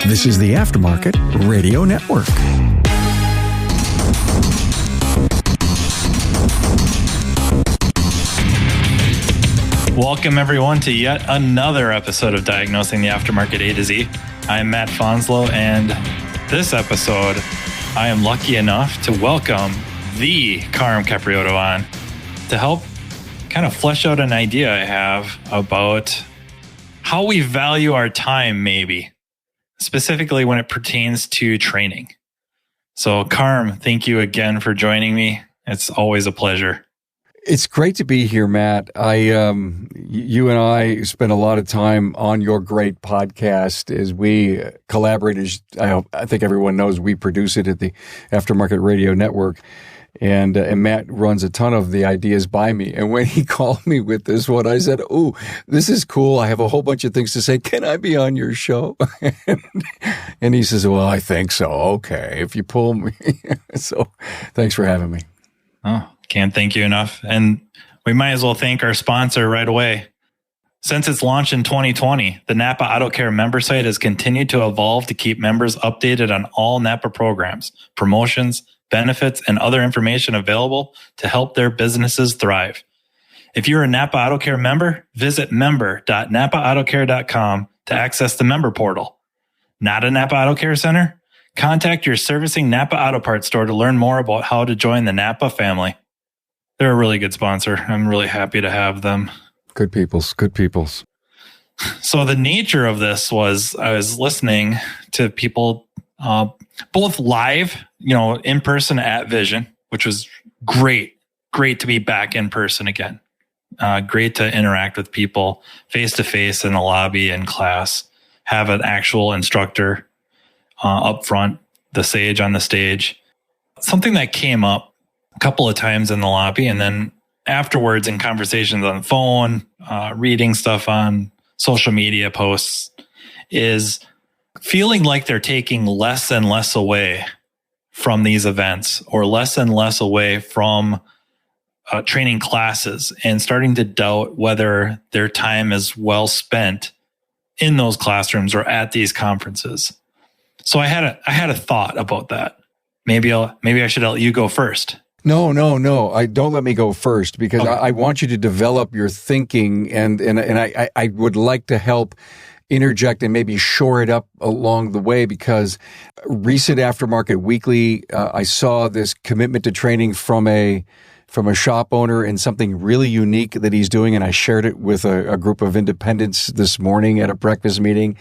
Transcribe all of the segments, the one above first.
This is the Aftermarket Radio Network. Welcome, everyone, to yet another episode of Diagnosing the Aftermarket A to Z. I'm Matt Fonslow, and this episode, I am lucky enough to welcome the Carm Capriotto on to help kind of flesh out an idea I have about how we value our time, maybe, specifically when it pertains to training. So, Carm, thank you again for joining me. It's always a pleasure. It's great to be here, Matt. You and I spent a lot of time on your great podcast as we collaborated. I think everyone knows we produce it at the Aftermarket Radio Network. And Matt runs a ton of the ideas by me. And when he called me with this one, I said, "Ooh, this is cool. I have a whole bunch of things to say. Can I be on your show?" And he says, "Well, I think so. Okay, if you pull me." So thanks for having me. Oh, can't thank you enough. And we might as well thank our sponsor right away. Since its launch in 2020, the Napa Auto Care member site has continued to evolve to keep members updated on all Napa programs, promotions, benefits, and other information available to help their businesses thrive. If you're a Napa Auto Care member, visit member.napaautocare.com to access the member portal. Not a Napa Auto Care Center? Contact your servicing Napa Auto Parts store to learn more about how to join the Napa family. They're a really good sponsor. I'm really happy to have them. Good peoples. So the nature of this was I was listening to people both live, in person at Vision, which was great to be back in person again. Great to interact with people face to face in the lobby and class, have an actual instructor up front, the sage on the stage. Something that came up a couple of times in the lobby and then afterwards in conversations on the phone, reading stuff on social media posts is feeling like they're taking less and less away from these events or less and less away from training classes and starting to doubt whether their time is well spent in those classrooms or at these conferences. So I had a thought about that. Maybe I should let you go first. No. Don't let me go first because okay. I want you to develop your thinking and I would like to help interject and maybe shore it up along the way because recent Aftermarket Weekly, I saw this commitment to training from a shop owner and something really unique that he's doing. And I shared it with a group of independents this morning at a breakfast meeting.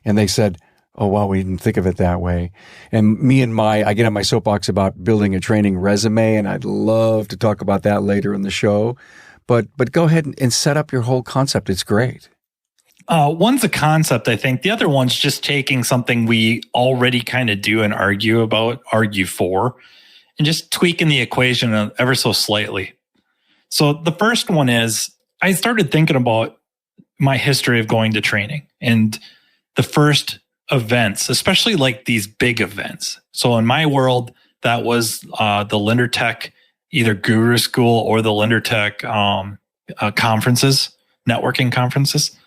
And they said, "Oh, wow, we didn't think of it that way." And I get on my soapbox about building a training resume, and I'd love to talk about that later in the show. But go ahead and set up your whole concept. It's great. One's a concept, I think. The other one's just taking something we already kind of do and argue for, and just tweaking the equation ever so slightly. So the first one is I started thinking about my history of going to training and the first events, especially like these big events. So in my world, that was the LinderTech, either Guru School or the LinderTech conferences, networking conferences,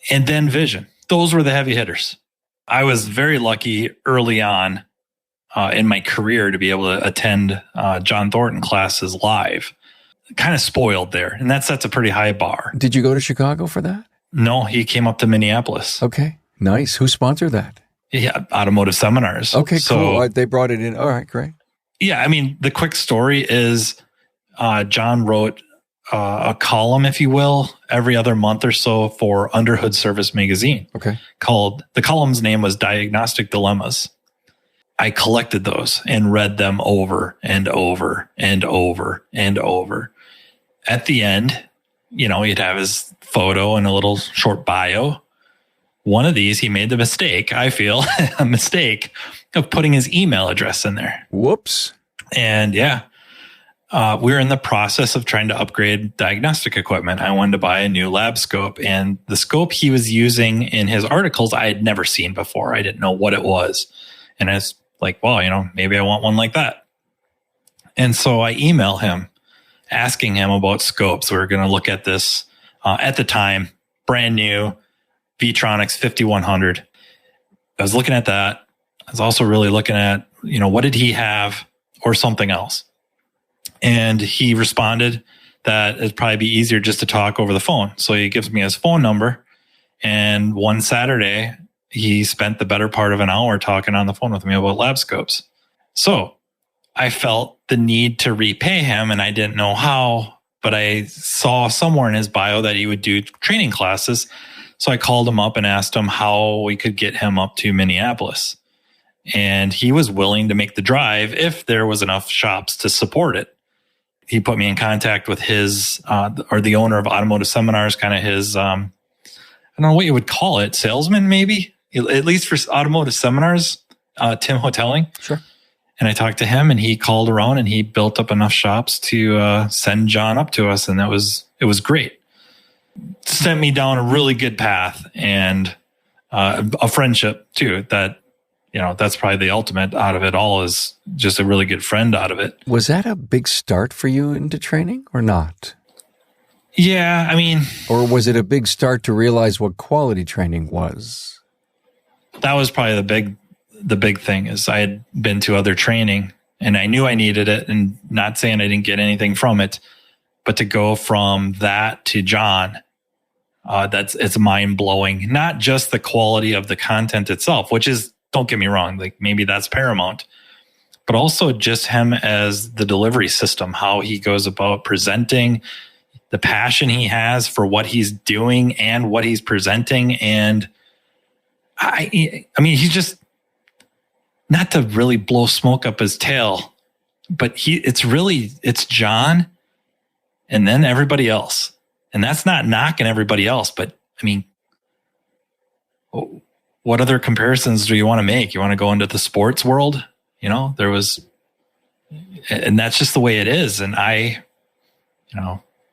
and then Vision. Those were the heavy hitters. I was very lucky early on in my career to be able to attend John Thornton classes live. Kind of spoiled there, and that sets a pretty high bar. Did you go to Chicago for that? No, he came up to Minneapolis. Okay. Nice. Who sponsored that? Yeah, Automotive Seminars. Okay, cool. They brought it in. All right, great. Yeah, I mean, the quick story is John wrote a column, if you will, every other month or so for Underhood Service Magazine. Okay. The column's name was Diagnostic Dilemmas. I collected those and read them over and over and over and over. At the end, he'd have his photo and a little short bio. One of these, he made the mistake, I feel, of putting his email address in there. Whoops. And yeah, we were in the process of trying to upgrade diagnostic equipment. I wanted to buy a new lab scope, and the scope he was using in his articles, I had never seen before. I didn't know what it was. And I was like, well, maybe I want one like that. And so I email him asking him about scopes. We were going to look at this at the time, brand new, V-Tronics 5100. I was looking at that. I was also really looking at, what did he have or something else? And he responded that it'd probably be easier just to talk over the phone. So he gives me his phone number. And one Saturday, he spent the better part of an hour talking on the phone with me about lab scopes. So I felt the need to repay him, and I didn't know how, but I saw somewhere in his bio that he would do training classes. So I called him up and asked him how we could get him up to Minneapolis. And he was willing to make the drive if there was enough shops to support it. He put me in contact with his, or the owner of Automotive Seminars, kind of his, I don't know what you would call it, salesman maybe, at least for Automotive Seminars, Tim Hotelling. Sure. And I talked to him, and he called around and he built up enough shops to send John up to us. And it was great. Sent me down a really good path, and a friendship too, that, that's probably the ultimate out of it all, is just a really good friend out of it. Was that a big start for you into training or not? Yeah, I mean... Or was it a big start to realize what quality training was? That was probably the big thing, is I had been to other training and I knew I needed it, and not saying I didn't get anything from it, but to go from that to John, it's mind blowing. Not just the quality of the content itself, which is, don't get me wrong, like maybe that's paramount, but also just him as the delivery system, how he goes about presenting, the passion he has for what he's doing and what he's presenting. And I mean, he's just, not to really blow smoke up his tail, but it's John and then everybody else. And that's not knocking everybody else, but I mean, what other comparisons do you want to make? You want to go into the sports world? And that's just the way it is. And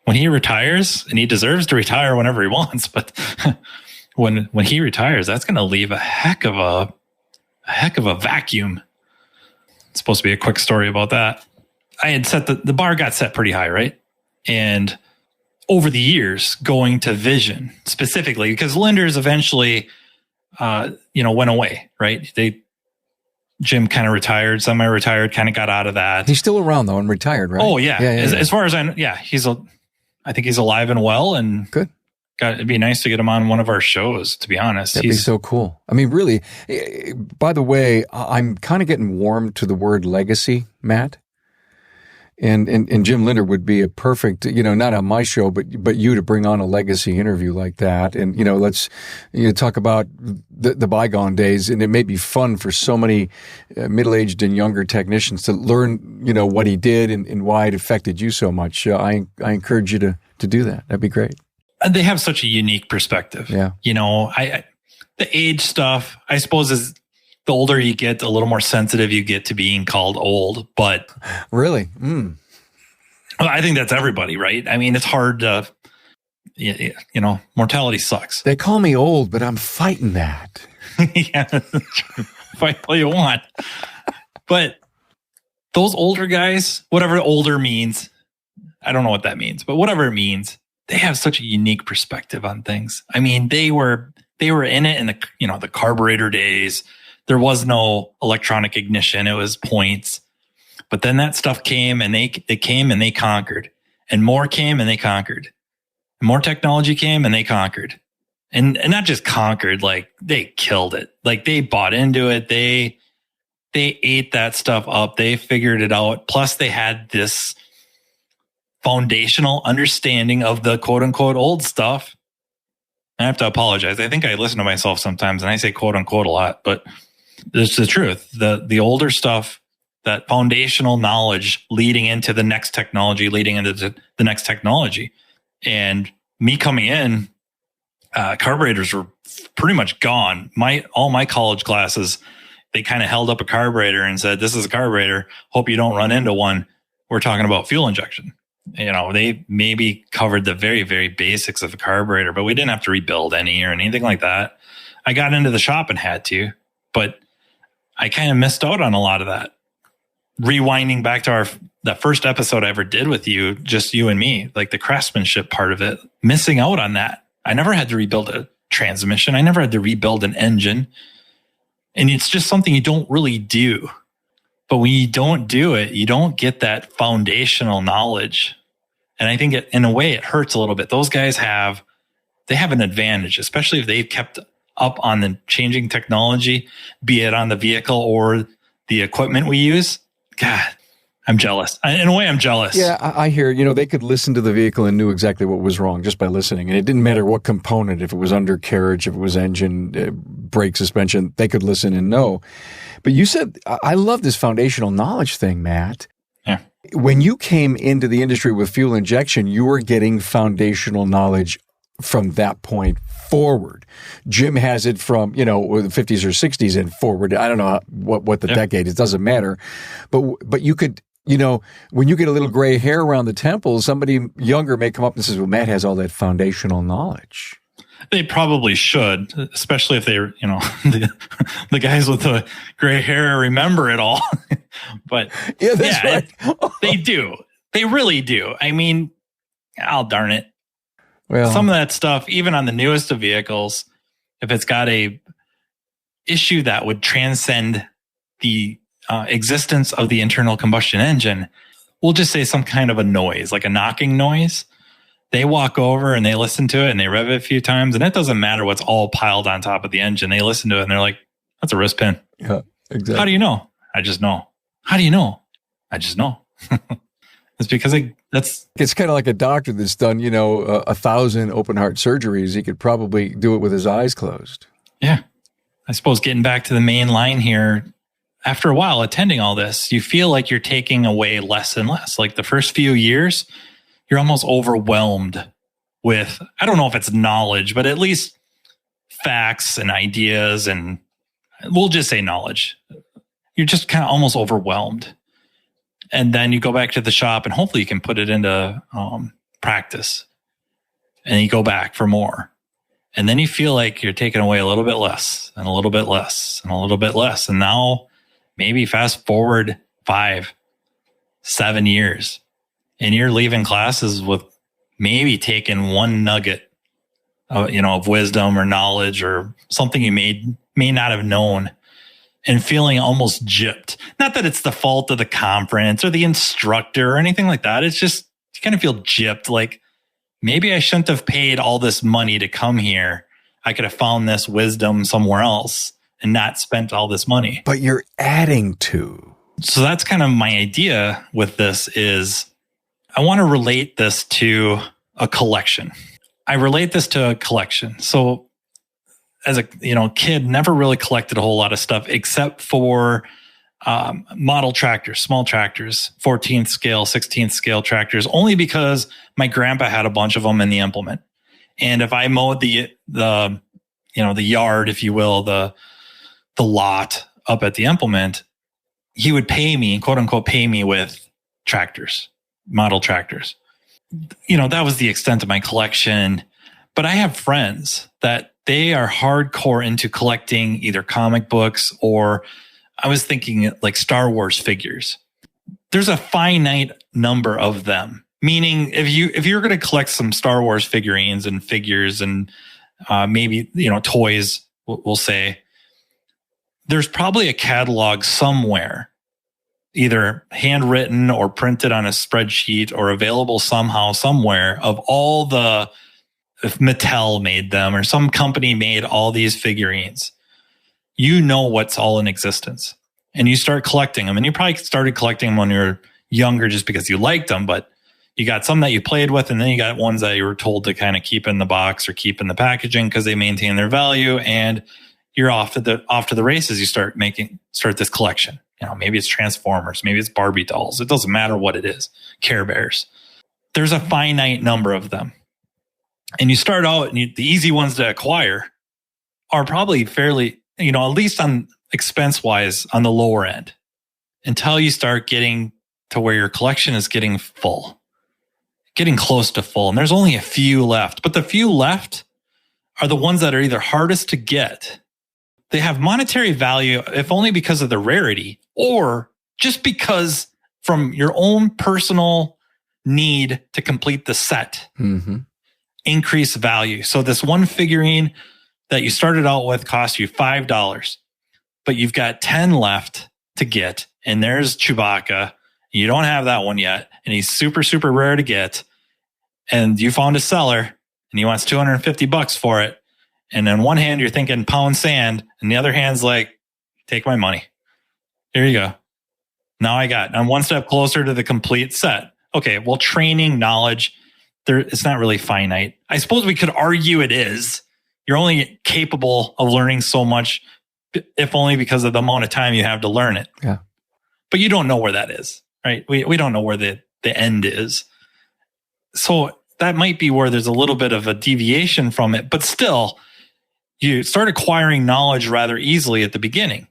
when he retires, and he deserves to retire whenever he wants, but when he retires, that's going to leave a heck of a vacuum. It's supposed to be a quick story about that. I had set the bar got set pretty high, right? And over the years, going to Vision specifically, because Linders eventually, went away, right? Jim kind of retired, semi-retired, kind of got out of that. He's still around though and retired, right? Oh yeah. As far as I know, yeah, I think he's alive and well, and good. It'd be nice to get him on one of our shows, to be honest. That'd be so cool. I mean, really, by the way, I'm kind of getting warm to the word legacy, Matt. And Jim Linder would be a perfect, not on my show, but you to bring on a legacy interview like that. And, let's talk about the bygone days. And it may be fun for so many middle-aged and younger technicians to learn, what he did and why it affected you so much. I encourage you to do that. That'd be great. They have such a unique perspective. Yeah. The age stuff, I suppose, is the older you get, a little more sensitive you get to being called old. But really, I think that's everybody, right? I mean, it's hard to, mortality sucks. They call me old, but I'm fighting that. Yeah, fight all you want. But those older guys, whatever older means, I don't know what that means, but whatever it means, they have such a unique perspective on things. I mean, they were in it in the carburetor days. There was no electronic ignition. It was points. But then that stuff came, and they came and they conquered, and more came and they conquered, and more technology came and they conquered, and not just conquered, like they killed it. Like they bought into it. They ate that stuff up. They figured it out. Plus they had this foundational understanding of the quote unquote old stuff. I have to apologize. I think I listen to myself sometimes and I say quote unquote a lot, but it's the truth. The older stuff, that foundational knowledge leading into the next technology, And me coming in, carburetors were pretty much gone. All my college classes, they kind of held up a carburetor and said, "This is a carburetor. Hope you don't run into one." We're talking about fuel injection. They maybe covered the very, very basics of a carburetor, but we didn't have to rebuild any or anything like that. I got into the shop and had to, but I kind of missed out on a lot of that. Rewinding back to that first episode I ever did with you, just you and me, like the craftsmanship part of it, missing out on that. I never had to rebuild transmission. I never had to rebuild an engine. And it's just something you don't really do. But when you don't do it, you don't get that foundational knowledge. And I think in a way it hurts a little bit. Those guys have an advantage, especially if they've kept up on the changing technology, be it on the vehicle or the equipment we use. God, I'm jealous. In a way, I'm jealous. Yeah, I hear, they could listen to the vehicle and knew exactly what was wrong just by listening. And it didn't matter what component, if it was undercarriage, if it was engine, brake suspension, they could listen and know. But you said, I love this foundational knowledge thing, Matt. Yeah. When you came into the industry with fuel injection, you were getting foundational knowledge from that point forward. Jim has it from, the 50s or 60s and forward. I don't know what the decade is. It doesn't matter. But you could, when you get a little gray hair around the temples, somebody younger may come up and says, well, Matt has all that foundational knowledge. They probably should, especially if they're, the guys with the gray hair remember it all. But yeah, that's right. They do. They really do. I mean, darn it. Well, some of that stuff, even on the newest of vehicles, if it's got a issue that would transcend the existence of the internal combustion engine, we'll just say some kind of a noise, like a knocking noise. They walk over and they listen to it and they rev it a few times, and it doesn't matter what's all piled on top of the engine. They listen to it and they're like, that's a wrist pin. Yeah, exactly. How do you know? I just know. How do you know? I just know. It's because it's kind of like a doctor that's done, 1,000 open heart surgeries. He could probably do it with his eyes closed. Yeah. I suppose getting back to the main line here, after a while attending all this, you feel like you're taking away less and less. Like the first few years, you're almost overwhelmed with, I don't know if it's knowledge, but at least facts and ideas, and we'll just say knowledge. You're just kind of almost overwhelmed. And then you go back to the shop and hopefully you can put it into practice. And you go back for more. And then you feel like you're taking away a little bit less and a little bit less and a little bit less. And now maybe fast forward 5, 7 years and you're leaving classes with maybe taking one nugget of wisdom or knowledge or something you may not have known, and feeling almost gypped. Not that it's the fault of the conference or the instructor or anything like that. It's just, you kind of feel gypped. Like, maybe I shouldn't have paid all this money to come here. I could have found this wisdom somewhere else and not spent all this money. But you're adding to. So that's kind of my idea with this is I want to relate this to a collection. I relate this to a collection. So as a kid, never really collected a whole lot of stuff except for model tractors, small tractors, 14th scale, 16th scale tractors, only because my grandpa had a bunch of them in the implement. And if I mowed the yard, if you will, the lot up at the implement, he would pay me, quote unquote, pay me with tractors, model tractors. That was the extent of my collection. But I have friends that they are hardcore into collecting either comic books or I was thinking like Star Wars figures. There's a finite number of them. Meaning if you're going to collect some Star Wars figurines and figures and maybe, toys, we'll say, there's probably a catalog somewhere, either handwritten or printed on a spreadsheet or available somehow, somewhere, of all the, if Mattel made them or some company made all these figurines, what's all in existence. And you start collecting them. And you probably started collecting them when you were younger just because you liked them, but you got some that you played with, and then you got ones that you were told to kind of keep in the box or keep in the packaging because they maintain their value, and you're off to the races. You start this collection. Maybe it's Transformers, maybe it's Barbie dolls. It doesn't matter what it is. Care Bears. There's a finite number of them. And you start out, and the easy ones to acquire are probably fairly, at least on expense-wise, on the lower end, until you start getting to where your collection is getting full, getting close to full. And there's only a few left. But the few left are the ones that are either hardest to get. They have monetary value, if only because of the rarity, or just because from your own personal need to complete the set. Mm-hmm. Increase value. So this one figurine, that you started out with cost you $5, but you've got 10 left to get, and there's Chewbacca. You don't have that one yet, and he's super, super rare to get. And you found a seller, and he wants $250 for it. And in one hand, you're thinking pound sand, and the other hand's like, take my money. Here you go. Now I'm one step closer to the complete set. Okay, well, training, knowledge, it's not really finite. I suppose we could argue it is. You're only capable of learning so much, if only because of the amount of time you have to learn it. Yeah. But you don't know where that is, right? We don't know where the end is. So that might be where there's a little bit of a deviation from it, but still, you start acquiring knowledge rather easily at the beginning,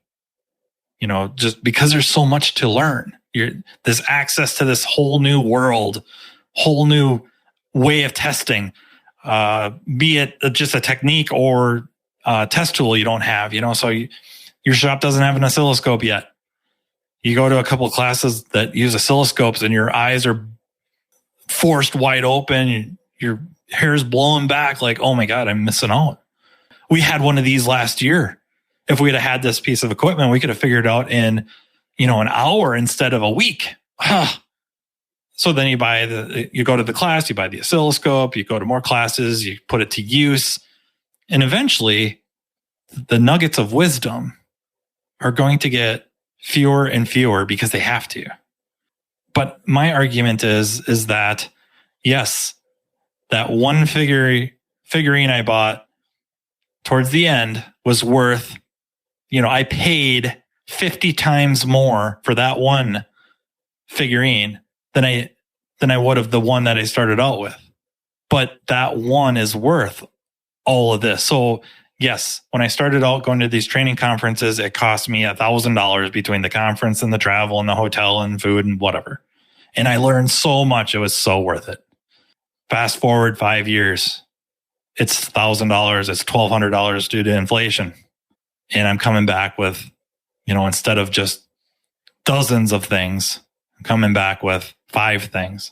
just because there's so much to learn. There's access to this whole new world, whole new way of testing, be it just a technique or a test tool you don't have, so your shop doesn't have an oscilloscope yet. You go to a couple of classes that use oscilloscopes and your eyes are forced wide open. Your hair's blowing back like, oh my God, I'm missing out. We had one of these last year. If we'd have had this piece of equipment, we could have figured out in, an hour instead of a week. So then you go to the class, you buy the oscilloscope, you go to more classes, you put it to use. And eventually the nuggets of wisdom are going to get fewer and fewer because they have to. But my argument is that, yes, that one figurine I bought towards the end was worth, I paid 50 times more for that one figurine than I would have the one that I started out with. But that one is worth all of this. So yes, when I started out going to these training conferences, it cost me $1,000 between the conference and the travel and the hotel and food and whatever. And I learned so much. It was so worth it. Fast forward 5 years, it's $1,000. It's $1,200 due to inflation. And I'm coming back with, instead of just dozens of things, I'm coming back with 5 things.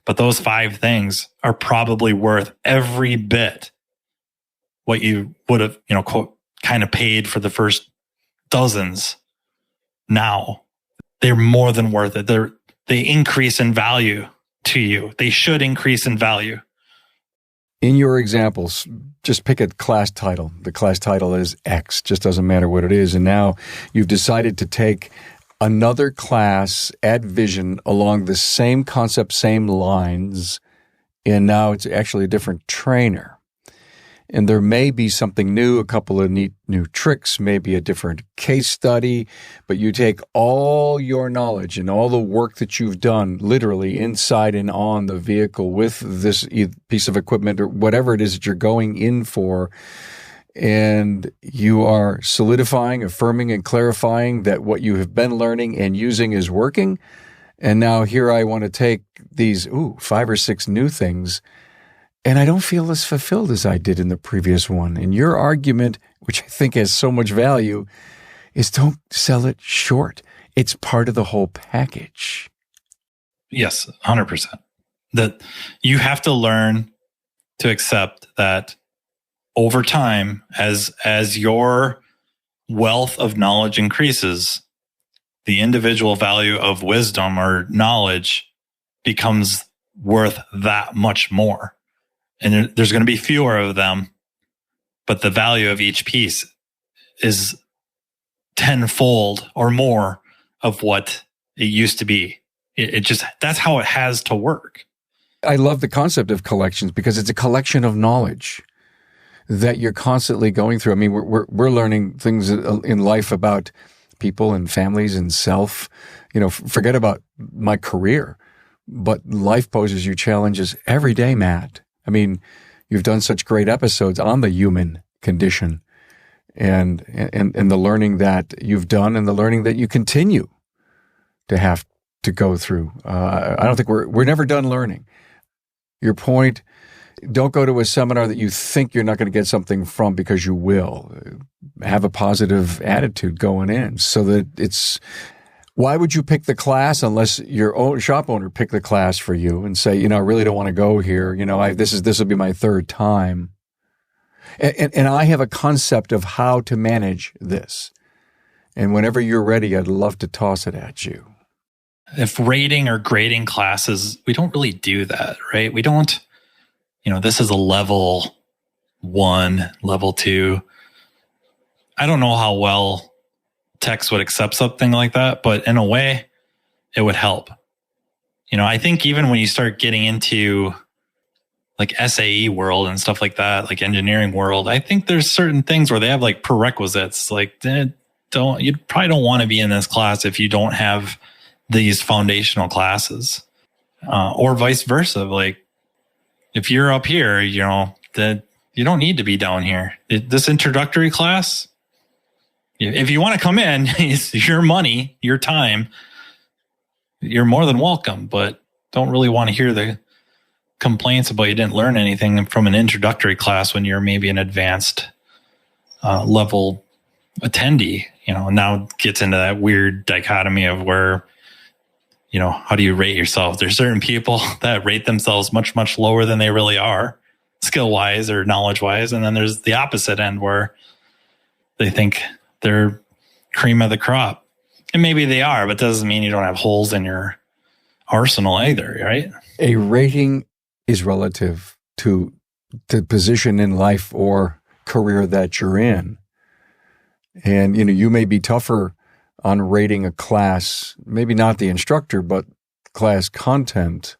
But those 5 things are probably worth every bit what you would have, kind of paid for the first dozens. Now they're more than worth it. They increase in value to you. They should increase in value. In your examples, just pick a class title. The class title is X, just doesn't matter what it is. And now you've decided to take another class at Vision along the same concept, same lines, and now it's actually a different trainer. And there may be something new, a couple of neat new tricks, maybe a different case study, but you take all your knowledge and all the work that you've done literally inside and on the vehicle with this piece of equipment or whatever it is that you're going in for, and you are solidifying, affirming, and clarifying that what you have been learning and using is working. And now here I want to take these 5 or 6 new things, and I don't feel as fulfilled as I did in the previous one. And your argument, which I think has so much value, is don't sell it short. It's part of the whole package. Yes, 100%. That you have to learn to accept that over time, as your wealth of knowledge increases, the individual value of wisdom or knowledge becomes worth that much more. And there's going to be fewer of them, but the value of each piece is tenfold or more of what it used to be. It just, that's how it has to work. I love the concept of collections because it's a collection of knowledge that you're constantly going through. I mean, we're learning things in life about people and families and self. Forget about my career, but life poses you challenges every day, Matt. I mean, you've done such great episodes on the human condition and the learning that you've done and the learning that you continue to have to go through. I don't think we're never done learning. Your point, don't go to a seminar that you think you're not going to get something from because you will. Have a positive attitude going in so that it's... Why would you pick the class unless your own shop owner picked the class for you and say, I really don't want to go here. This will be my 3rd time. And I have a concept of how to manage this. And whenever you're ready, I'd love to toss it at you. If rating or grading classes, we don't really do that, right? We don't, this is a level 1, level 2. I don't know how well techs would accept something like that, but in a way, it would help. I think even when you start getting into like SAE world and stuff like that, like engineering world, I think there's certain things where they have like prerequisites. Like you probably don't want to be in this class if you don't have these foundational classes, or vice versa. Like if you're up here, that you don't need to be down here. This introductory class, if you want to come in, it's your money, your time. You're more than welcome, but don't really want to hear the complaints about you didn't learn anything from an introductory class when you're maybe an advanced level attendee. Now it gets into that weird dichotomy of where, how do you rate yourself? There's certain people that rate themselves much, much lower than they really are, skill-wise or knowledge-wise. And then there's the opposite end where they think they're cream of the crop. And maybe they are, but doesn't mean you don't have holes in your arsenal either, right? A rating is relative to the position in life or career that you're in. And, you may be tougher on rating a class, maybe not the instructor, but class content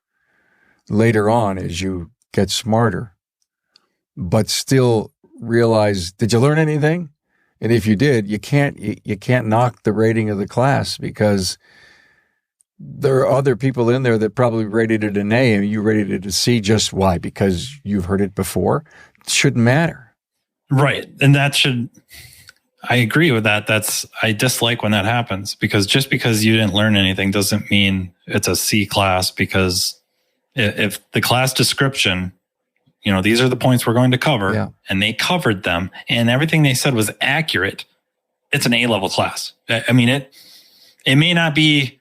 later on as you get smarter. But still realize, did you learn anything? And if you did, you can't knock the rating of the class, because there are other people in there that probably rated it an A and you rated it a C. Just why? Because you've heard it before? It shouldn't matter. Right. And I agree with that. I dislike when that happens, because just because you didn't learn anything doesn't mean it's a C class, because if the class description, these are the points we're going to cover, and they covered them and everything they said was accurate, it's an A-level class. I mean, it may not be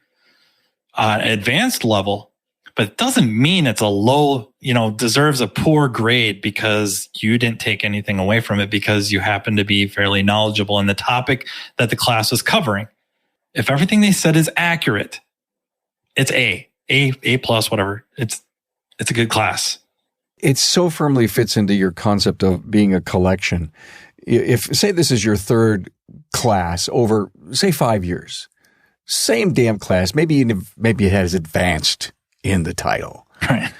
advanced level, but it doesn't mean it's a low, deserves a poor grade because you didn't take anything away from it because you happen to be fairly knowledgeable in the topic that the class was covering. If everything they said is accurate, it's A plus, whatever. It's a good class. It so firmly fits into your concept of being a collection. If, say, this is your third class over, say, 5 years, same damn class, maybe it has advanced in the title. Right.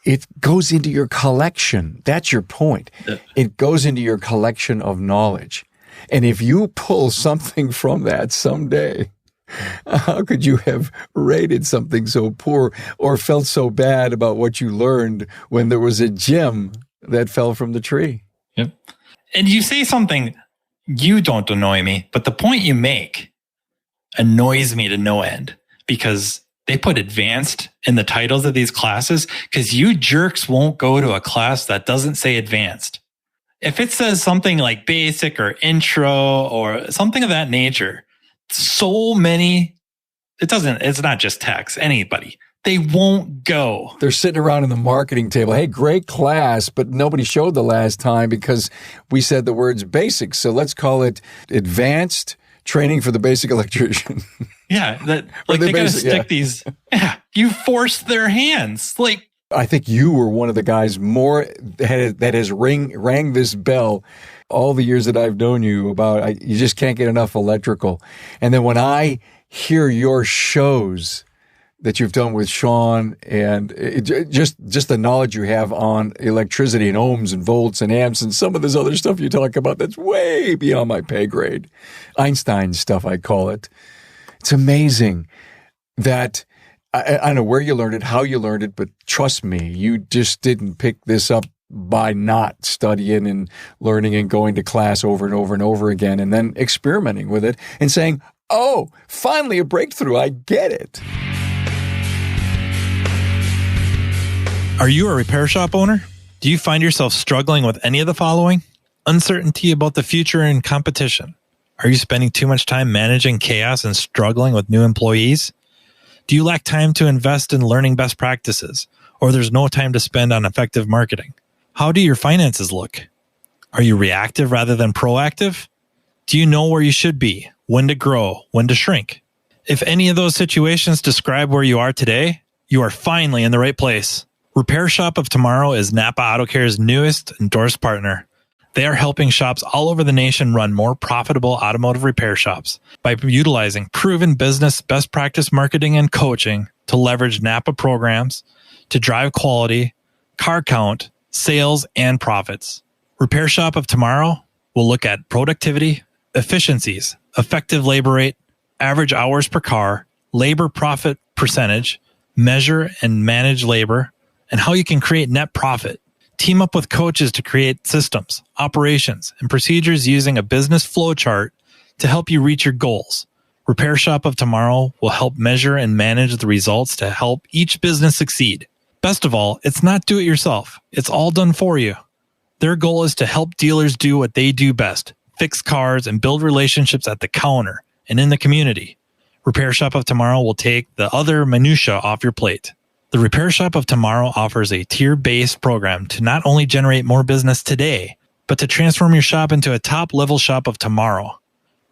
It goes into your collection. That's your point. Yeah. It goes into your collection of knowledge. And if you pull something from that someday, how could you have rated something so poor or felt so bad about what you learned when there was a gem that fell from the tree? Yep. And you say something, you don't annoy me, but the point you make annoys me to no end, because they put advanced in the titles of these classes because you jerks won't go to a class that doesn't say advanced. If it says something like basic or intro or something of that nature, so many, it's not just techs, anybody. They won't go. They're sitting around in the marketing table. Hey, great class, but nobody showed the last time because we said the words basic. So let's call it advanced training for the basic electrician. Yeah. They got to stick these. Yeah. You force their hands. I think you were one of the guys that has rang this bell all the years that I've known you about. You just can't get enough electrical. And then when I hear your shows that you've done with Sean and just the knowledge you have on electricity and ohms and volts and amps and some of this other stuff you talk about that's way beyond my pay grade. Einstein stuff, I call it. It's amazing that I don't know where you learned it, how you learned it, but trust me, you just didn't pick this up by not studying and learning and going to class over and over and over again and then experimenting with it and saying, oh, finally a breakthrough. I get it. Are you a repair shop owner? Do you find yourself struggling with any of the following? Uncertainty about the future and competition. Are you spending too much time managing chaos and struggling with new employees? Do you lack time to invest in learning best practices, or there's no time to spend on effective marketing? How do your finances look? Are you reactive rather than proactive? Do you know where you should be, when to grow, when to shrink? If any of those situations describe where you are today, you are finally in the right place. Repair Shop of Tomorrow is Napa Auto Care's newest endorsed partner. They are helping shops all over the nation run more profitable automotive repair shops by utilizing proven business best practice marketing and coaching to leverage Napa programs to drive quality, car count, sales, and profits. Repair Shop of Tomorrow will look at productivity, efficiencies, effective labor rate, average hours per car, labor profit percentage, measure and manage labor, and how you can create net profit. Team up with coaches to create systems, operations, and procedures using a business flow chart to help you reach your goals. Repair Shop of Tomorrow will help measure and manage the results to help each business succeed. Best of all, it's not do it yourself. It's all done for you. Their goal is to help dealers do what they do best, fix cars and build relationships at the counter and in the community. Repair Shop of Tomorrow will take the other minutia off your plate. The Repair Shop of Tomorrow offers a tier-based program to not only generate more business today, but to transform your shop into a top-level shop of tomorrow.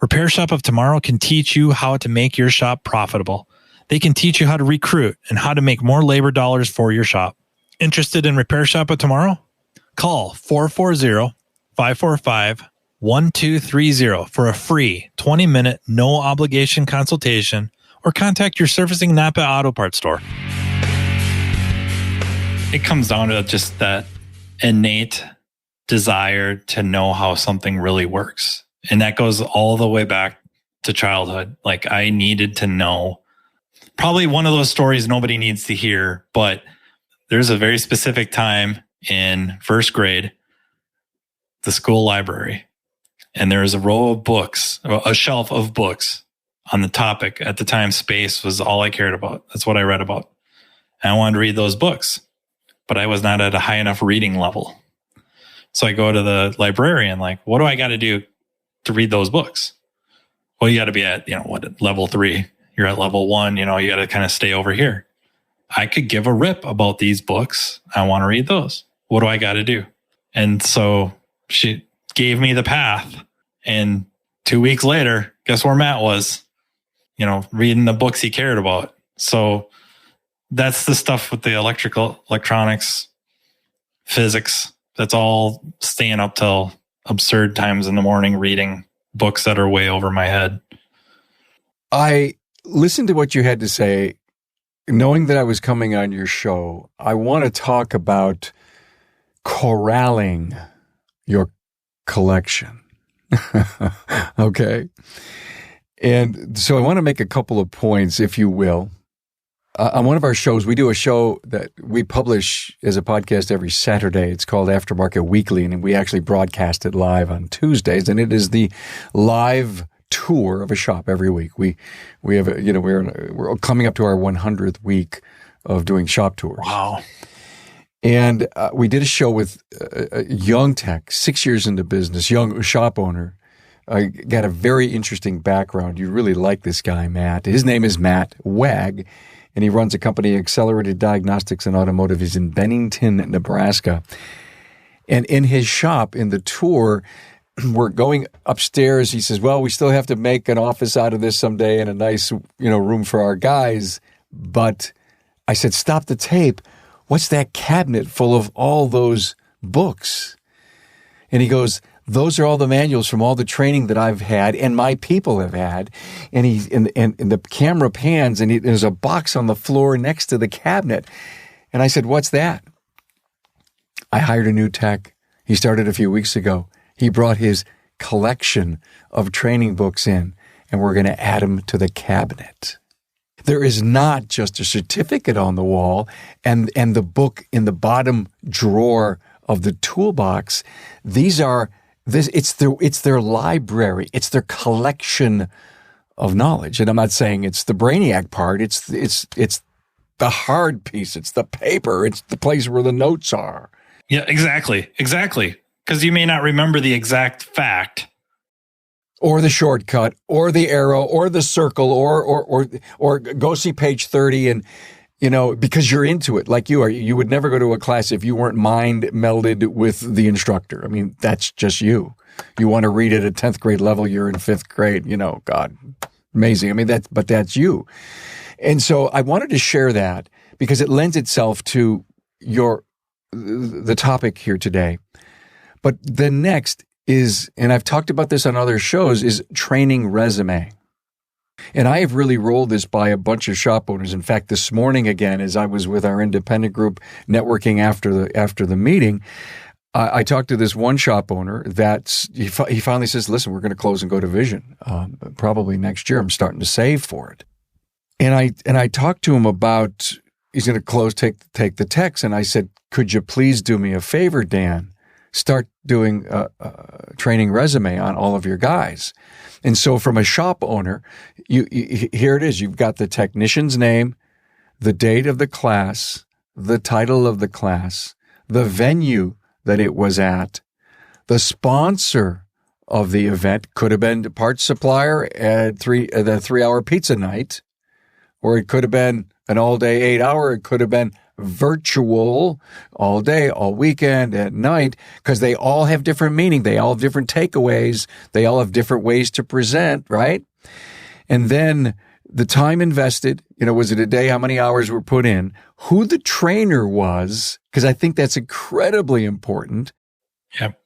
Repair Shop of Tomorrow can teach you how to make your shop profitable. They can teach you how to recruit and how to make more labor dollars for your shop. Interested in Repair Shop of Tomorrow? Call 440-545-1230 for a free 20-minute, no-obligation consultation or contact your servicing Napa Auto Parts store. It comes down to just that innate desire to know how something really works. And that goes all the way back to childhood. Like, I needed to know. Probably one of those stories nobody needs to hear, but there's a very specific time in first grade, the school library, and there was a row of books, a shelf of books on the topic. At the time, space was all I cared about. That's what I read about. And I wanted to read those books, but I was not at a high enough reading level. So I go to the librarian, like, what do I got to do to read those books? Well, you got to be at, level 3. You're at level 1, you got to kind of stay over here. I could give a rip about these books. I want to read those. What do I got to do? And so she gave me the path. And 2 weeks later, guess where Matt was? Reading the books he cared about. So that's the stuff with the electronics, physics. That's all staying up till absurd times in the morning, reading books that are way over my head. I listened to what you had to say. Knowing that I was coming on your show, I want to talk about corralling your collection. Okay. And so I want to make a couple of points, if you will. On one of our shows, we do a show that we publish as a podcast every Saturday. It's called Aftermarket Weekly, and we actually broadcast it live on Tuesdays. And it is the live tour of a shop every week. We have we're coming up to our 100th week of doing shop tours. Wow. And we did a show with a young tech, 6 years into business, young shop owner. Got a very interesting background. You really like this guy, Matt. His name is Matt Wag, and he runs a company, Accelerated Diagnostics and Automotive. He's in Bennington, Nebraska. And in his shop, in the tour, we're going upstairs. He says, well, we still have to make an office out of this someday and a nice, room for our guys. But I said, stop the tape. What's that cabinet full of all those books? And he goes, those are all the manuals from all the training that I've had and my people have had. And and the camera pans, and there's a box on the floor next to the cabinet. And I said, what's that? I hired a new tech. He started a few weeks ago. He brought his collection of training books in, and we're going to add them to the cabinet. There is not just a certificate on the wall and the book in the bottom drawer of the toolbox. It's their library. It's their collection of knowledge. And I'm not saying it's the brainiac part. It's the hard piece. It's the paper. It's the place where the notes are. Yeah, exactly. Because you may not remember the exact fact. Or the shortcut, or the arrow, or the circle, or go see page 30. because you're into it like you are. You would never go to a class if you weren't mind melded with the instructor. I mean, that's just you. You want to read at a 10th grade level. You're in 5th grade, God, amazing. I mean, but that's you. And so I wanted to share that because it lends itself to the topic here today. But the next is, and I've talked about this on other shows, is training resume. And I have really rolled this by a bunch of shop owners. In fact, this morning again, as I was with our independent group networking after the meeting, I talked to this one shop owner that he finally says, listen, we're going to close and go to Vision probably next year. I'm starting to save for it. And I talked to him about, he's going to close, take the techs. And I said, could you please do me a favor, Dan? Start doing training resume on all of your guys. And so from a shop owner, here it is. You've got the technician's name, the date of the class, the title of the class, the venue that it was at, the sponsor of the event. Could have been the parts supplier at the 3-hour pizza night, or it could have been an all-day 8-hour. It could have been virtual all day, all weekend, at night, because they all have different meaning. They all have different takeaways. They all have different ways to present, right? And then the time invested, was it a day? How many hours were put in? Who the trainer was, because I think that's incredibly important. Yep.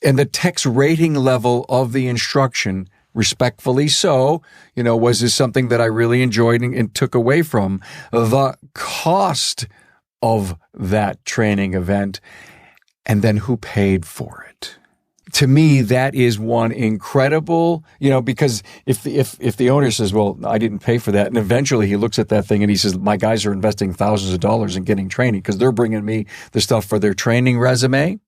And the tech's rating level of the instruction, respectfully so, was this something that I really enjoyed and took away from? The cost of that training event, and then who paid for it. To me, that is one incredible, because if the owner says, well, I didn't pay for that, and eventually he looks at that thing and he says, my guys are investing thousands of dollars in getting training because they're bringing me the stuff for their training resume.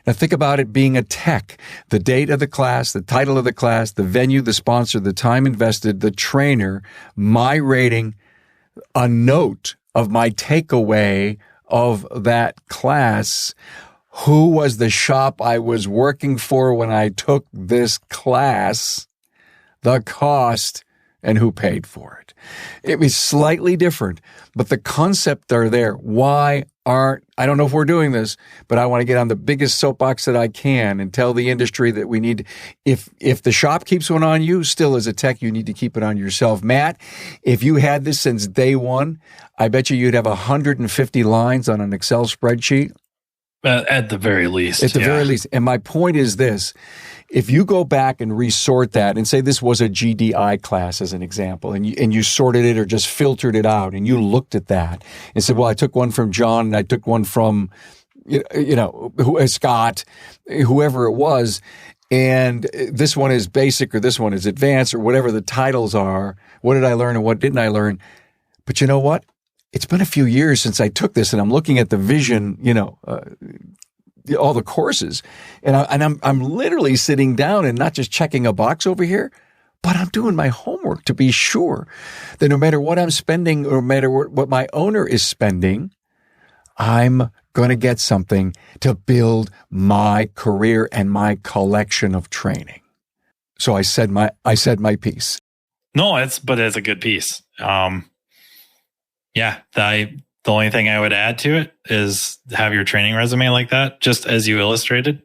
Now think about it being a tech, the date of the class, the title of the class, the venue, the sponsor, the time invested, the trainer, my rating, a note of my takeaway of that class. Who was the shop I was working for when I took this class, the cost, and who paid for it. It was slightly different, but the concept are there. I don't know if we're doing this, but I want to get on the biggest soapbox that I can and tell the industry that we need, if the shop keeps one on you, still as a tech, you need to keep it on yourself. Matt, if you had this since day one, I bet you'd have 150 lines on an Excel spreadsheet. At the very least. At the very least. And my point is this. If you go back and resort that and say this was a GDI class as an example, and you sorted it or just filtered it out and you looked at that and said, well, I took one from John and I took one from, Scott, whoever it was, and this one is basic or this one is advanced or whatever the titles are. What did I learn and what didn't I learn? But you know what? It's been a few years since I took this and I'm looking at the vision, all the courses, and I'm literally sitting down and not just checking a box over here, but I'm doing my homework to be sure that no matter what I'm spending or no matter what my owner is spending, I'm going to get something to build my career and my collection of training. So I said my piece. No, it's a good piece. The only thing I would add to it is have your training resume like that, just as you illustrated.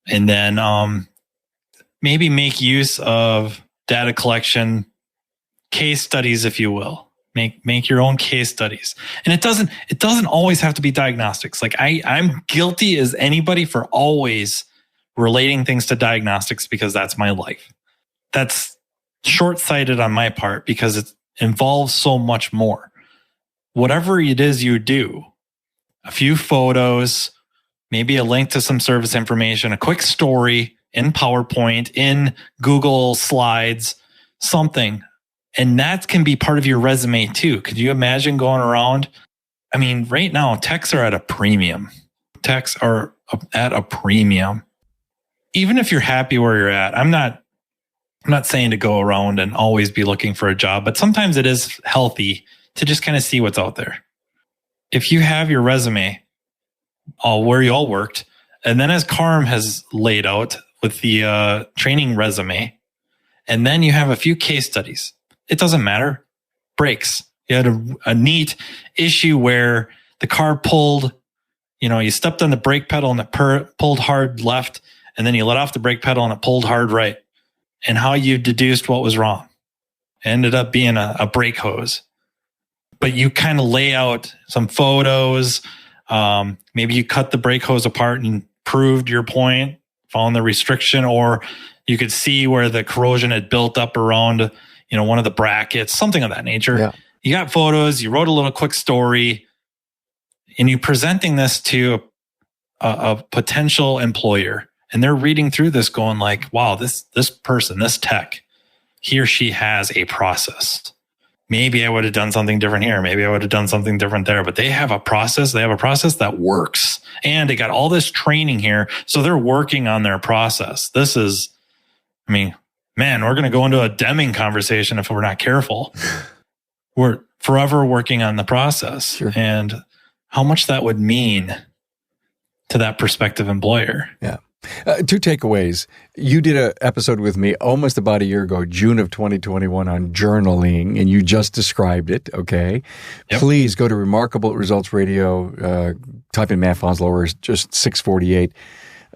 And then maybe make use of data collection, case studies, if you will. Make your own case studies. And it doesn't always have to be diagnostics. Like I'm guilty as anybody for always relating things to diagnostics because that's my life. That's short-sighted on my part because it involves so much more. Whatever it is you do, a few photos, maybe a link to some service information, a quick story in PowerPoint, in Google Slides, something. And that can be part of your resume too. Could you imagine going around? I mean, right now, techs are at a premium. Even if you're happy where you're at, I'm not saying to go around and always be looking for a job, but sometimes it is healthy to just kind of see what's out there. If you have your resume, where you all worked, and then as Carm has laid out with the training resume, and then you have a few case studies. It doesn't matter. Breaks. You had a neat issue where the car pulled, you stepped on the brake pedal and it pulled hard left, and then you let off the brake pedal and it pulled hard right. And how you deduced what was wrong. It ended up being a brake hose. But you kind of lay out some photos. Maybe you cut the brake hose apart and proved your point, found the restriction, or you could see where the corrosion had built up around, one of the brackets, something of that nature. Yeah. You got photos, you wrote a little quick story, and you presenting this to a potential employer. And they're reading through this going like, wow, this person, this tech, he or she has a process. Maybe I would have done something different here. Maybe I would have done something different there. But they have a process. They have a process that works. And they got all this training here. So they're working on their process. This is, we're going to go into a Deming conversation if we're not careful. We're forever working on the process. Sure. And how much that would mean to that prospective employer. Yeah. Two takeaways. You did an episode with me almost about a year ago, June of 2021, on journaling, and you just described it, okay? Yep. Please go to Remarkable Results Radio, type in Matt Fonslower, just 648.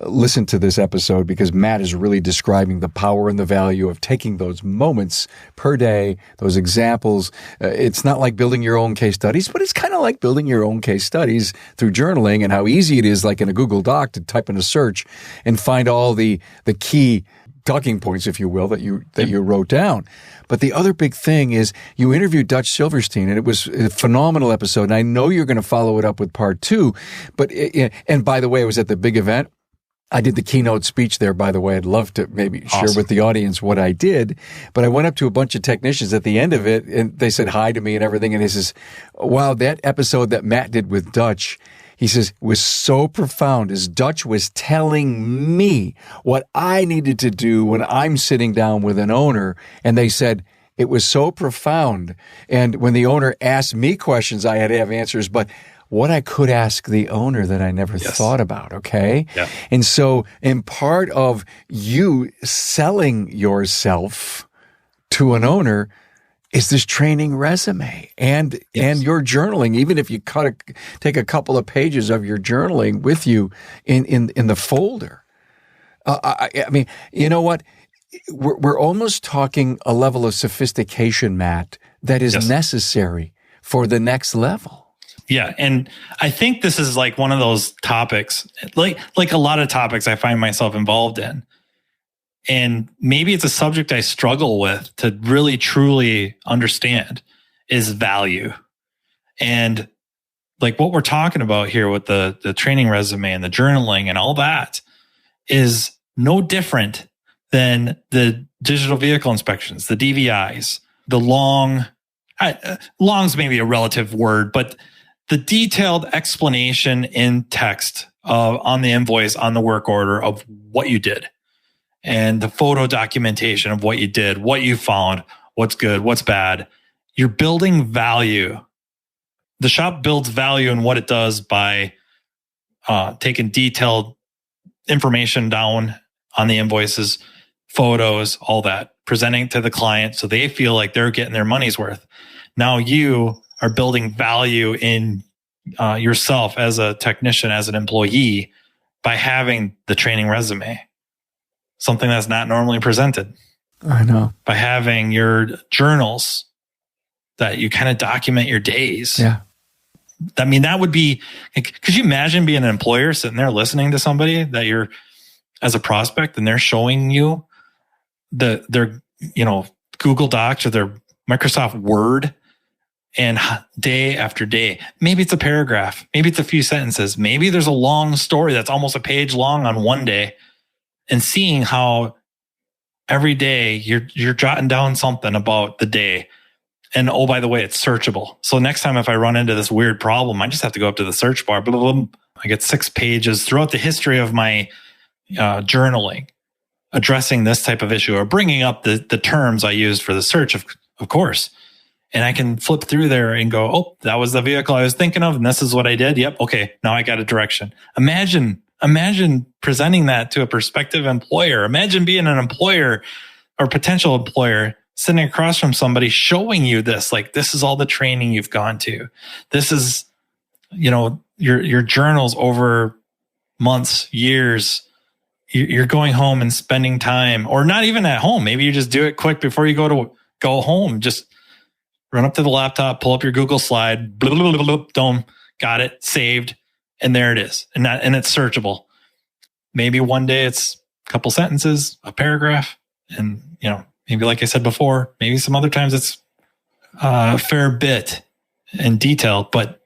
Listen to this episode because Matt is really describing the power and the value of taking those moments per day, those examples. It's not like building your own case studies, but it's kind of like building your own case studies through journaling, and how easy it is, like in a Google Doc, to type in a search and find all the key talking points, if you will, that you wrote down. But the other big thing is you interviewed Dutch Silverstein, and it was a phenomenal episode. And I know you're going to follow it up with part 2. But and by the way, it was at the big event. I did the keynote speech there, by the way. I'd love to maybe share with the audience what I did. But I went up to a bunch of technicians at the end of it, and they said hi to me and everything. And he says, wow, that episode that Matt did with Dutch, he says, was so profound, as Dutch was telling me what I needed to do when I'm sitting down with an owner. And they said, it was so profound. And when the owner asked me questions, I had to have answers. But what I could ask the owner that I never thought about, okay? Yeah. And so, in part of you selling yourself to an owner is this training resume and your journaling. Even if you take a couple of pages of your journaling with you in the folder. You know what? We're almost talking a level of sophistication, Matt, that is necessary for the next level. Yeah. And I think this is like one of those topics, like a lot of topics I find myself involved in. And maybe it's a subject I struggle with to really, truly understand is value. And like what we're talking about here with the training resume and the journaling and all that is no different than the digital vehicle inspections, the DVIs, the long's maybe a relative word, but the detailed explanation in text on the invoice, on the work order of what you did, and the photo documentation of what you did, what you found, what's good, what's bad. You're building value. The shop builds value in what it does by taking detailed information down on the invoices, photos, all that, presenting to the client so they feel like they're getting their money's worth. Now you are building value in yourself as a technician, as an employee, by having the training resume, something that's not normally presented. I know. By having your journals that you kind of document your days. Yeah. That would be, could you imagine being an employer sitting there listening to somebody that you're as a prospect and they're showing you their Google Docs or their Microsoft Word, and day after day, maybe it's a paragraph, maybe it's a few sentences, maybe there's a long story that's almost a page long on one day, and seeing how every day you're jotting down something about the day. And oh, by the way, it's searchable. So next time if I run into this weird problem, I just have to go up to the search bar. Blah, blah, blah. I get 6 pages throughout the history of my journaling, addressing this type of issue or bringing up the terms I used for the search, of course. And I can flip through there and go, oh, that was the vehicle I was thinking of, and this is what I did. Yep. Okay. Now I got a direction. Imagine presenting that to a prospective employer. Imagine being an employer or potential employer sitting across from somebody showing you this, like, this is all the training you've gone to. This is, your journals over months, years. You're going home and spending time, or not even at home. Maybe you just do it quick before you go home. Just run up to the laptop, pull up your Google slide, blah, blah, blah, blah, boom, got it, saved, and there it is. And it's searchable. Maybe one day it's a couple sentences, a paragraph, and maybe, like I said before, maybe some other times it's a fair bit in detail. But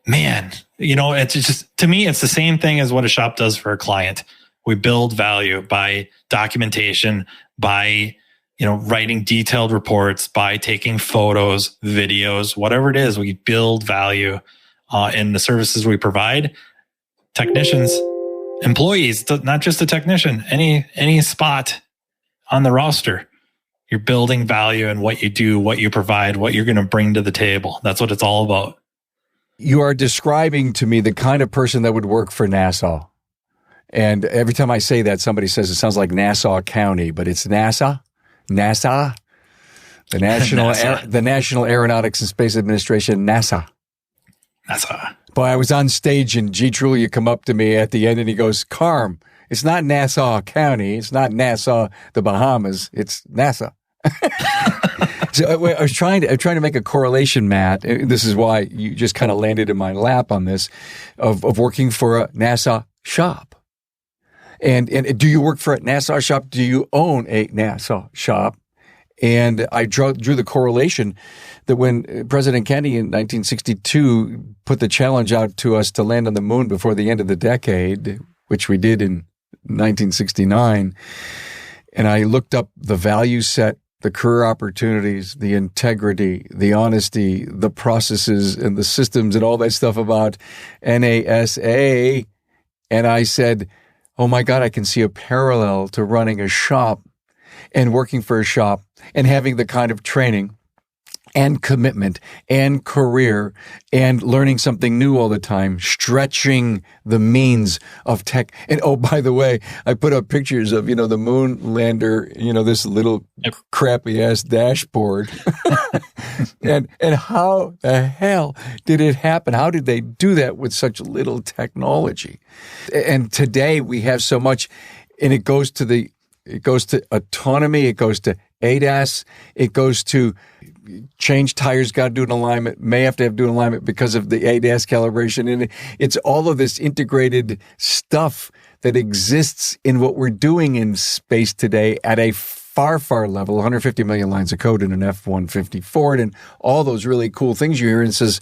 man, it's just, to me, it's the same thing as what a shop does for a client. We build value by documentation, by writing detailed reports, by taking photos, videos, whatever it is. We build value in the services we provide. Technicians, employees, not just a technician, any spot on the roster, you're building value in what you do, what you provide, what you're going to bring to the table. That's what it's all about. You are describing to me the kind of person that would work for NASA. And every time I say that, somebody says it sounds like Nassau County, but it's NASA, the National Aeronautics and Space Administration, NASA. But I was on stage and G. Trulia come up to me at the end and he goes, Carm, it's not Nassau County. It's not Nassau, the Bahamas. It's NASA. So I was trying to make a correlation, Matt. This is why you just kind of landed in my lap on this of working for a NASA shop. And do you work for a NASA shop? Do you own a NASA shop? And I drew the correlation that when President Kennedy in 1962 put the challenge out to us to land on the moon before the end of the decade, which we did in 1969, and I looked up the value set, the career opportunities, the integrity, the honesty, the processes and the systems and all that stuff about NASA, and I said, oh my God, I can see a parallel to running a shop and working for a shop and having the kind of training and commitment and career and learning something new all the time, stretching the means of tech. And oh, by the way, I put up pictures of, the moon lander, this little crappy ass dashboard. and how the hell did it happen? How did they do that with such little technology? And today we have so much, and it goes to autonomy, it goes to ADAS, it goes to change tires, got to do an alignment, may have to do an alignment because of the ADAS calibration. And it's all of this integrated stuff that exists in what we're doing in space today at a far, far level, 150 million lines of code in an F-150 Ford and all those really cool things you hear. And it says,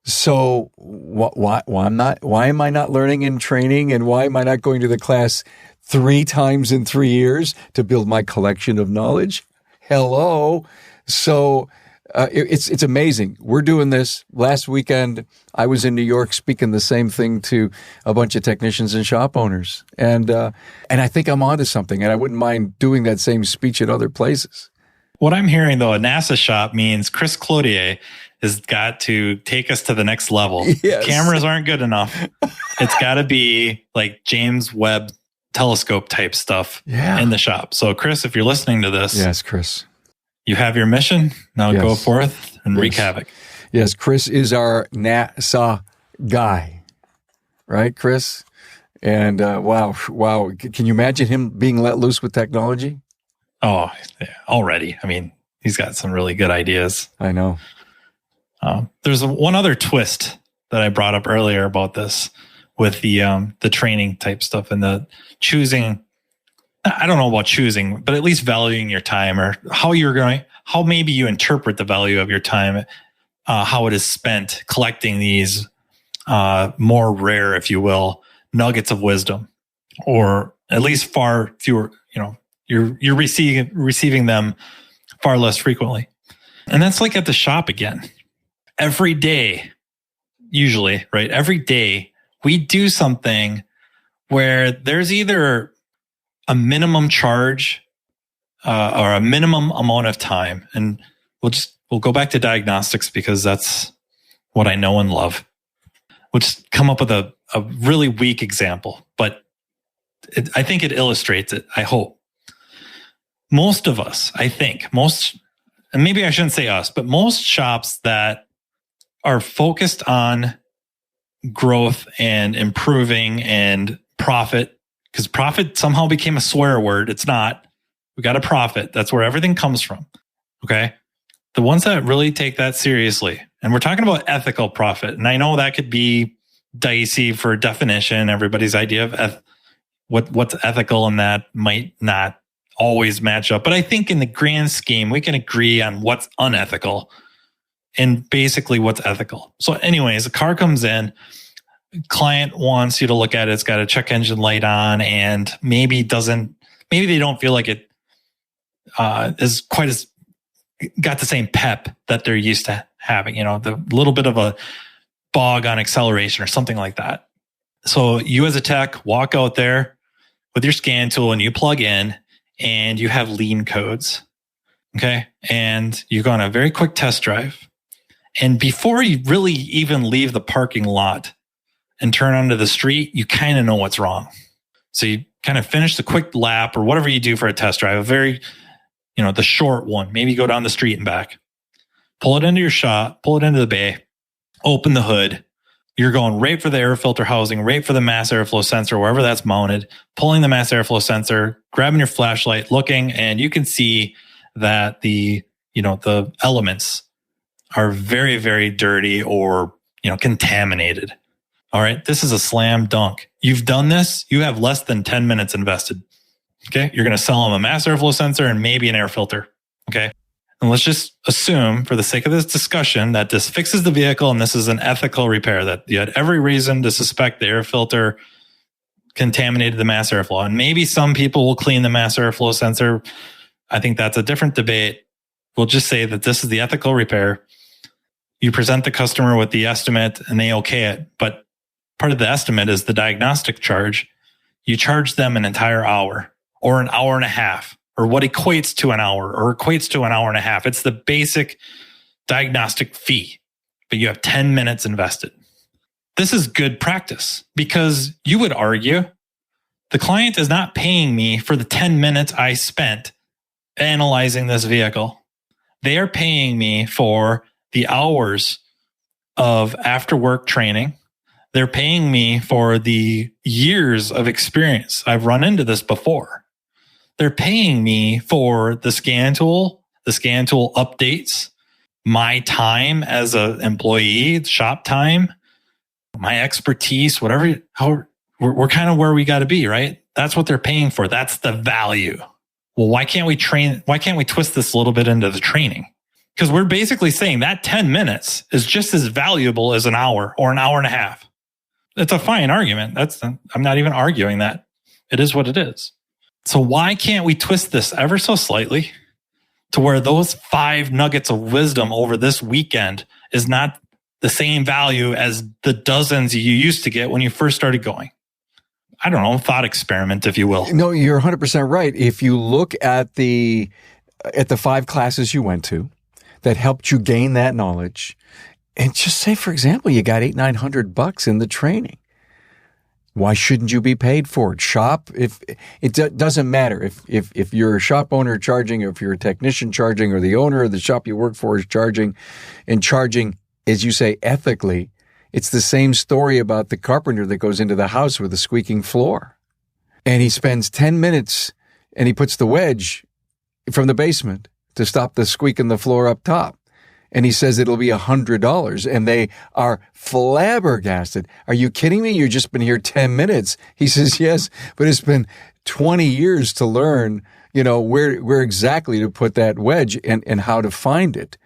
so why am I not learning and training? And why am I not going to the class 3 times in 3 years to build my collection of knowledge? Hello. So it's amazing. We're doing this. Last weekend, I was in New York speaking the same thing to a bunch of technicians and shop owners. And I think I'm onto something, and I wouldn't mind doing that same speech at other places. What I'm hearing, though, a NASA shop means Chris Cloutier has got to take us to the next level. Yes. Cameras aren't good enough. It's got to be like James Webb telescope type stuff in the shop. So, Chris, if you're listening to this, yes, Chris, you have your mission. Now go forth and wreak havoc. Yes, Chris is our NASA guy, right, Chris? And wow, can you imagine him being let loose with technology? Oh, yeah, already. I mean, he's got some really good ideas. I know. There's one other twist that I brought up earlier about this with the training type stuff and the choosing. I don't know about choosing, but at least valuing your time, or how maybe you interpret the value of your time, how it is spent collecting these more rare, if you will, nuggets of wisdom, or at least far fewer. You're receiving them far less frequently, and that's like at the shop again. Every day, usually, right? Every day we do something where there's either a minimum charge or a minimum amount of time. And we'll go back to diagnostics because that's what I know and love. We'll just come up with a really weak example, but I think it illustrates it, I hope. most of us, I think, and maybe I shouldn't say us, but most shops that are focused on growth and improving and profit, because profit somehow became a swear word. It's not. We got to profit. That's where everything comes from. Okay. The ones that really take that seriously, and we're talking about ethical profit. And I know that could be dicey for definition. Everybody's idea of what's ethical and that might not always match up. But I think in the grand scheme, we can agree on what's unethical and basically what's ethical. So anyways, a car comes in, client wants you to look at it. It's got a check engine light on and maybe they don't feel like it is quite as got the same pep that they're used to having, the little bit of a bog on acceleration or something like that. So you as a tech walk out there with your scan tool and you plug in and you have lean codes. Okay. And you go on a very quick test drive. And before you really even leave the parking lot and turn onto the street, you kind of know what's wrong. So you kind of finish the quick lap or whatever you do for a test drive, a very, the short one. Maybe you go down the street and back, pull it into your shop, pull it into the bay, open the hood. You're going right for the air filter housing, right for the mass airflow sensor, wherever that's mounted, pulling the mass airflow sensor, grabbing your flashlight, looking, and you can see that the elements are very, very dirty or, contaminated. All right. This is a slam dunk. You've done this. You have less than 10 minutes invested. Okay. You're going to sell them a mass airflow sensor and maybe an air filter. Okay. And let's just assume for the sake of this discussion that this fixes the vehicle and this is an ethical repair, that you had every reason to suspect the air filter contaminated the mass airflow. And maybe some people will clean the mass airflow sensor. I think that's a different debate. We'll just say that this is the ethical repair. You present the customer with the estimate and they okay it. But part of the estimate is the diagnostic charge. You charge them an entire hour or an hour and a half or what equates to an hour or equates to an hour and a half. It's the basic diagnostic fee, but you have 10 minutes invested. This is good practice because you would argue the client is not paying me for the 10 minutes I spent analyzing this vehicle. They are paying me for the hours of after work training. They're paying me for the years of experience. I've run into this before. They're paying me for the scan tool updates, my time as an employee, shop time, my expertise, whatever. We're kind of where we got to be, right? That's what they're paying for. That's the value. Well, why can't we twist this a little bit into the training? Because we're basically saying that 10 minutes is just as valuable as an hour or an hour and a half. It's a fine argument. I'm not even arguing that. It is what it is. So why can't we twist this ever so slightly to where those 5 nuggets of wisdom over this weekend is not the same value as the dozens you used to get when you first started going? I don't know, thought experiment, if you will. No, you're 100% right. If you look at the 5 classes you went to that helped you gain that knowledge, and just say, for example, you got $800-900 in the training. Why shouldn't you be paid for it? Shop, if it doesn't matter if you're a shop owner charging, or if you're a technician charging, or the owner of the shop you work for is charging, as you say, ethically. It's the same story about the carpenter that goes into the house with a squeaking floor. And he spends 10 minutes and he puts the wedge from the basement to stop the squeak in the floor up top. And he says it'll be $100. And they are flabbergasted. Are you kidding me? You've just been here 10 minutes. He says, yes, but it's been 20 years to learn, where exactly to put that wedge and how to find it.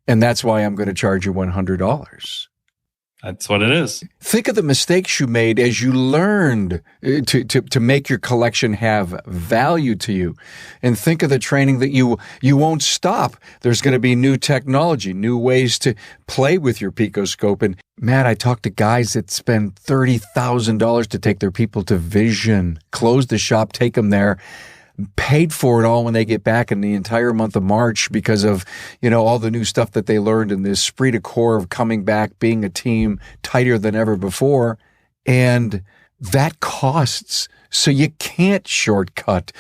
And that's why I'm going to charge you $100. That's what it is. Think of the mistakes you made as you learned to make your collection have value to you. And think of the training that you won't stop. There's going to be new technology, new ways to play with your Picoscope. And Matt, I talked to guys that spend $30,000 to take their people to Vision, close the shop, take them there, paid for it all when they get back in the entire month of March because of, all the new stuff that they learned in this esprit de corps of coming back, being a team tighter than ever before. And that costs. So you can't shortcut.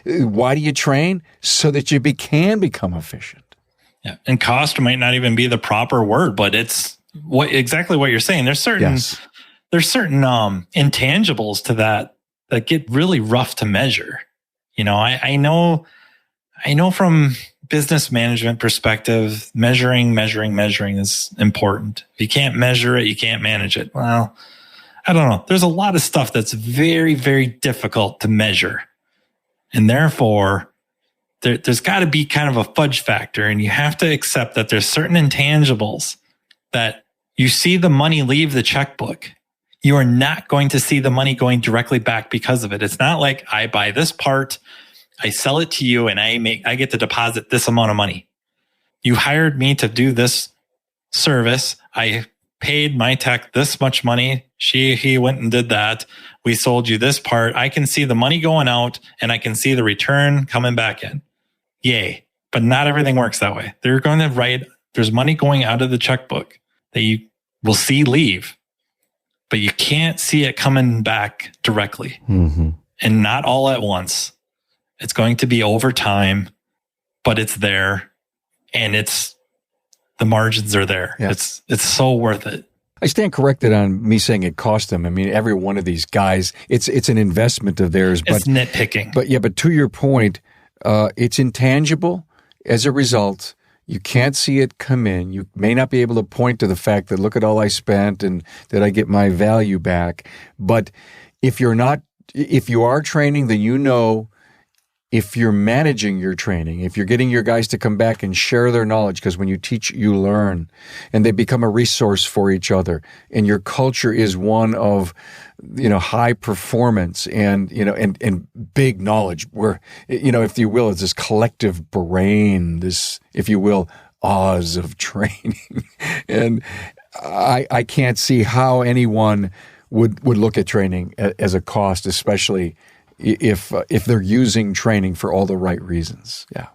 Why do you train? So that you can become efficient. Yeah. And cost might not even be the proper word, but it's exactly what you're saying. There's certain intangibles to that get really rough to measure. I know from business management perspective, measuring is important. If you can't measure it, you can't manage it. Well, I don't know. There's a lot of stuff that's very, very difficult to measure. And therefore, there's got to be kind of a fudge factor. And you have to accept that there's certain intangibles that you see the money leave the checkbook. You are not going to see the money going directly back because of it. It's not like I buy this part, I sell it to you, and I get to deposit this amount of money. You hired me to do this service. I paid my tech this much money. He went and did that. We sold you this part. I can see the money going out and I can see the return coming back in. Yay. But not everything works that way. There's money going out of the checkbook that you will see leave, but you can't see it coming back directly. Mm-hmm. And not all at once. It's going to be over time, but it's there, and the margins are there. Yeah. It's so worth it. I stand corrected on me saying it cost them. I mean, every one of these guys, it's an investment of theirs. It's nitpicking. But to your point, it's intangible. As a result, you can't see it come in. You may not be able to point to the fact that look at all I spent and did I get my value back. But if you are training, then if you're managing your training, if you're getting your guys to come back and share their knowledge, because when you teach, you learn, and they become a resource for each other, and your culture is one of, high performance and big knowledge, where, if you will, it's this collective brain, this, if you will, Oz of training. And I can't see how anyone would look at training as a cost, especially if they're using training for all the right reasons. Yeah.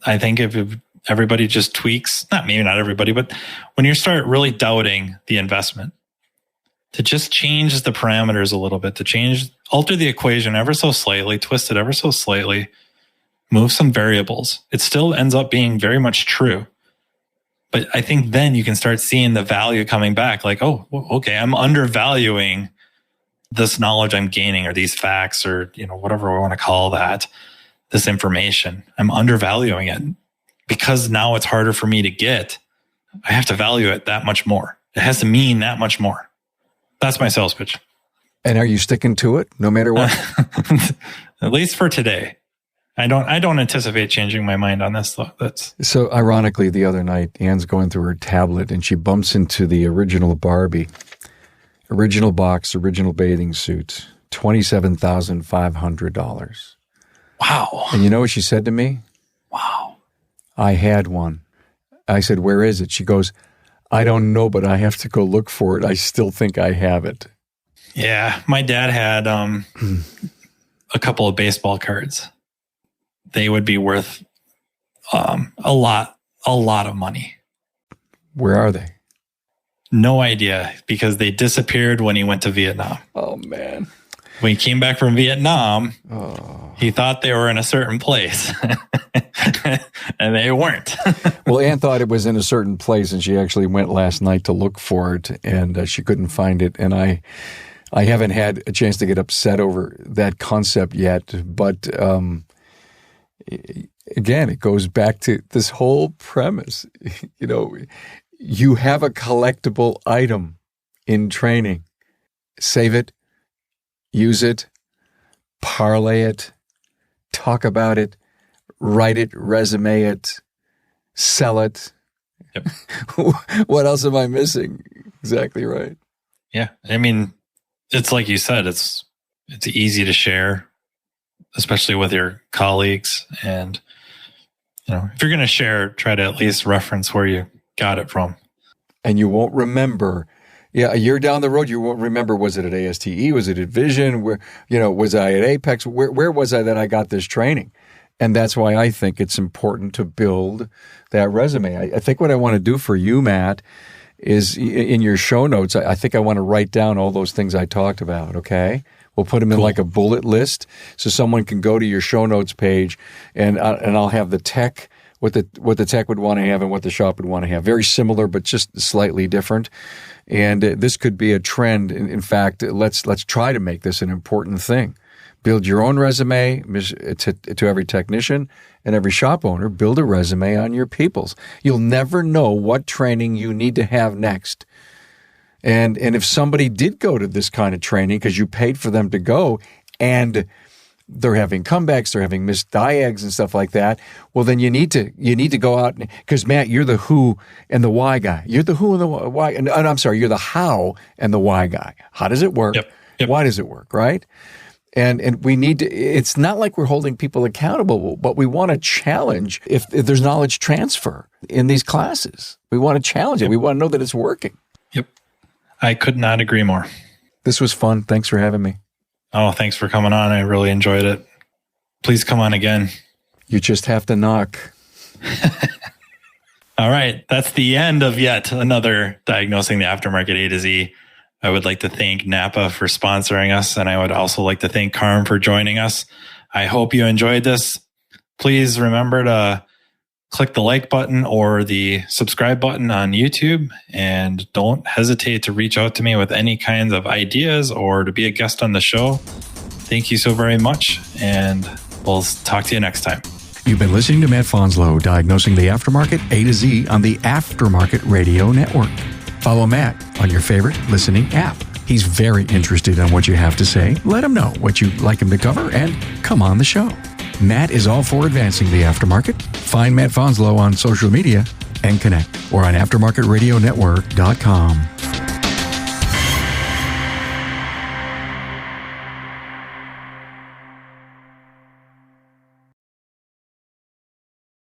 I think if everybody just tweaks, maybe not everybody, but when you start really doubting the investment, to just change the parameters a little bit, alter the equation ever so slightly, twist it ever so slightly, move some variables, it still ends up being very much true. But I think then you can start seeing the value coming back, like, oh, okay, I'm undervaluing this knowledge I'm gaining, or these facts, or whatever we want to call that, this information. I'm undervaluing it because now it's harder for me to get. I have to value it that much more. It has to mean that much more. That's my sales pitch. And are you sticking to it no matter what? At least for today. I don't anticipate changing my mind on this though. So ironically, the other night, Anne's going through her tablet and she bumps into the original Barbie. Original box, original bathing suit, $27,500. Wow. And you know what she said to me? Wow. I had one. I said, where is it? She goes, I don't know, but I have to go look for it. I still think I have it. Yeah. My dad had a couple of baseball cards. They would be worth a lot of money. Where are they? No idea, because they disappeared when he went to Vietnam. Oh, man. When he came back from Vietnam, he thought they were in a certain place, and they weren't. Well, Ann thought it was in a certain place, and she actually went last night to look for it, and she couldn't find it. And I haven't had a chance to get upset over that concept yet, but again, it goes back to this whole premise. You have a collectible item in training. Save it, use it, parlay it, talk about it, write it, resume it, sell it. Yep. What else am I missing? Exactly right. Yeah. I mean, it's like you said, it's easy to share, especially with your colleagues. And, if you're going to share, try to at least reference where you got it from. And you won't remember. Yeah, a year down the road, you won't remember, was it at ASTE? Was it at Vision? Where, was I at Apex? Where was I that I got this training? And that's why I think it's important to build that resume. I think what I want to do for you, Matt, is in your show notes. I think I want to write down all those things I talked about, okay? We'll put them in like a bullet list so someone can go to your show notes page, and I'll have the tech, what the tech would want to have and what the shop would want to have. Very similar, but just slightly different. And this could be a trend. In fact, let's try to make this an important thing. Build your own resume to every technician and every shop owner. Build a resume on your people's. You'll never know what training you need to have next. And if somebody did go to this kind of training because you paid for them to go and they're having comebacks, they're having missed diags and stuff like that, well, then you need to go out because, Matt, you're the who and the why guy. You're the who and the why. And I'm sorry, you're the how and the why guy. How does it work? Yep. Why does it work, right? And we need to, it's not like we're holding people accountable, but we want to challenge if there's knowledge transfer in these classes. We want to challenge it. We want to know that it's working. Yep. I could not agree more. This was fun. Thanks for having me. Oh, thanks for coming on. I really enjoyed it. Please come on again. You just have to knock. All right. That's the end of yet another Diagnosing the Aftermarket A to Z. I would like to thank Napa for sponsoring us, and I would also like to thank Carm for joining us. I hope you enjoyed this. Please remember to click the like button or the subscribe button on YouTube, and don't hesitate to reach out to me with any kinds of ideas or to be a guest on the show. Thank you so very much, and we'll talk to you next time. You've been listening to Matt Fonslow, Diagnosing the Aftermarket A to Z on the Aftermarket Radio Network. Follow Matt on your favorite listening app. He's very interested in what you have to say. Let him know what you'd like him to cover and come on the show. Matt is all for advancing the aftermarket. Find Matt Fonslow on social media and connect or on aftermarketradionetwork.com.